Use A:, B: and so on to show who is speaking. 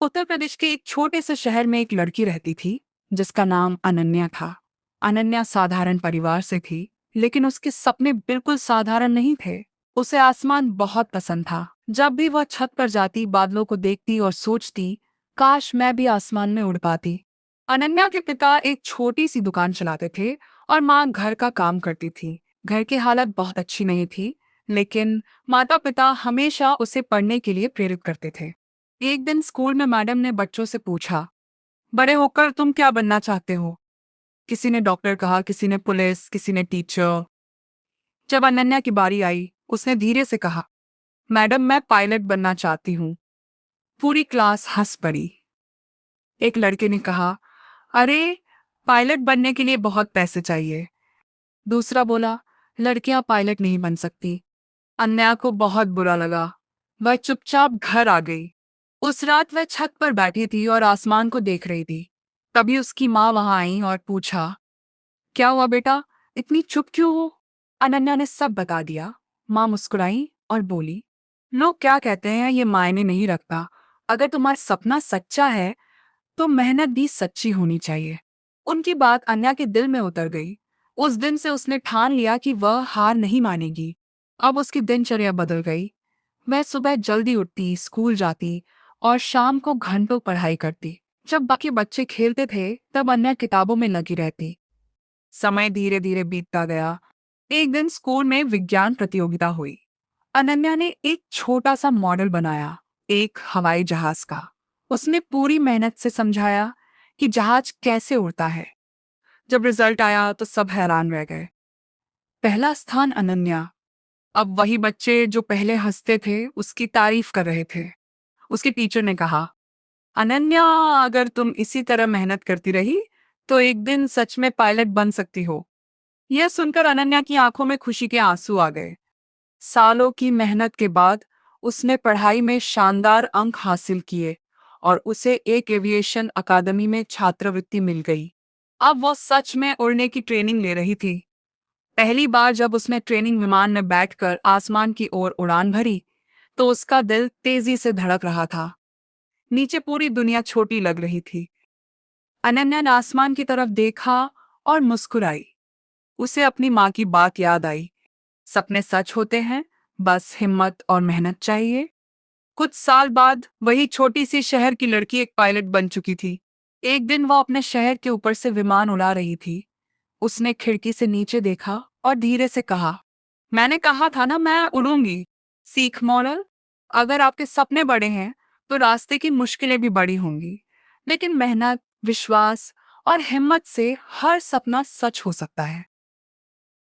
A: उत्तर प्रदेश के एक छोटे से शहर में एक लड़की रहती थी जिसका नाम अनन्या था। अनन्या साधारण परिवार से थी, लेकिन उसके सपने बिल्कुल साधारण नहीं थे। उसे आसमान बहुत पसंद था। जब भी वह छत पर जाती, बादलों को देखती और सोचती, काश मैं भी आसमान में उड़ पाती। अनन्या के पिता एक छोटी सी दुकान चलाते थे और माँ घर का काम करती थी। घर की हालत बहुत अच्छी नहीं थी, लेकिन माता पिता हमेशा उसे पढ़ने के लिए प्रेरित करते थे। एक दिन स्कूल में मैडम ने बच्चों से पूछा, बड़े होकर तुम क्या बनना चाहते हो? किसी ने डॉक्टर कहा, किसी ने पुलिस, किसी ने टीचर। जब अनन्या की बारी आई, उसने धीरे से कहा, मैडम मैं पायलट बनना चाहती हूँ। पूरी क्लास हंस पड़ी। एक लड़के ने कहा, अरे पायलट बनने के लिए बहुत पैसे चाहिए। दूसरा बोला, लड़कियां पायलट नहीं बन सकती। अनन्या को बहुत बुरा लगा। वह चुपचाप घर आ गई। उस रात वह छत पर बैठी थी और आसमान को देख रही थी। तभी उसकी माँ वहां आई और पूछा, क्या हुआ बेटा, इतनी चुप क्यों हो? अनन्या ने सब बता दिया। माँ मुस्कुराई और बोली, लोग क्या कहते हैं ये मायने नहीं रखता। अगर तुम्हारा सपना सच्चा है तो मेहनत भी सच्ची होनी चाहिए। उनकी बात अन्या के दिल में उतर गई। उस दिन से उसने ठान लिया कि वह हार नहीं मानेगी। अब उसकी दिनचर्या बदल गई। वह सुबह जल्दी उठती, स्कूल जाती और शाम को घंटों पढ़ाई करती। जब बाकी बच्चे खेलते थे, तब अन्या किताबों में लगी रहती। समय धीरे धीरे बीतता गया। एक दिन स्कूल में विज्ञान प्रतियोगिता हुई। अनन्या ने एक छोटा सा मॉडल बनाया, एक हवाई जहाज का। उसने पूरी मेहनत से समझाया कि जहाज कैसे उड़ता है। जब रिजल्ट आया तो सब हैरान रह गए। पहला स्थान अनन्या। अब वही बच्चे जो पहले हंसते थे उसकी तारीफ कर रहे थे। उसके टीचर ने कहा, अनन्या अगर तुम इसी तरह मेहनत करती रही तो एक दिन सच में पायलट बन सकती हो। यह सुनकर अनन्या की आंखों में खुशी के आंसू आ गए। सालों की मेहनत के बाद उसने पढ़ाई में शानदार अंक हासिल किए और उसे एक एविएशन अकादमी में छात्रवृत्ति मिल गई। अब वो सच में उड़ने की ट्रेनिंग ले रही थी। पहली बार जब उसने ट्रेनिंग विमान में बैठकर आसमान की ओर उड़ान भरी, तो उसका दिल तेजी से धड़क रहा था। नीचे पूरी दुनिया छोटी लग रही थी। अनन्या ने आसमान की तरफ देखा और मुस्कुराई। उसे अपनी माँ की बात याद आई, सपने सच होते हैं, बस हिम्मत और मेहनत चाहिए। कुछ साल बाद वही छोटी सी शहर की लड़की एक पायलट बन चुकी थी। एक दिन वह अपने शहर के ऊपर से विमान उड़ा रही थी। उसने खिड़की से नीचे देखा और धीरे से कहा, मैंने कहा था ना मैं उड़ूंगी। सीख मॉडल, अगर आपके सपने बड़े हैं तो रास्ते की मुश्किलें भी बड़ी होंगी, लेकिन मेहनत, विश्वास और हिम्मत से हर सपना सच हो सकता है।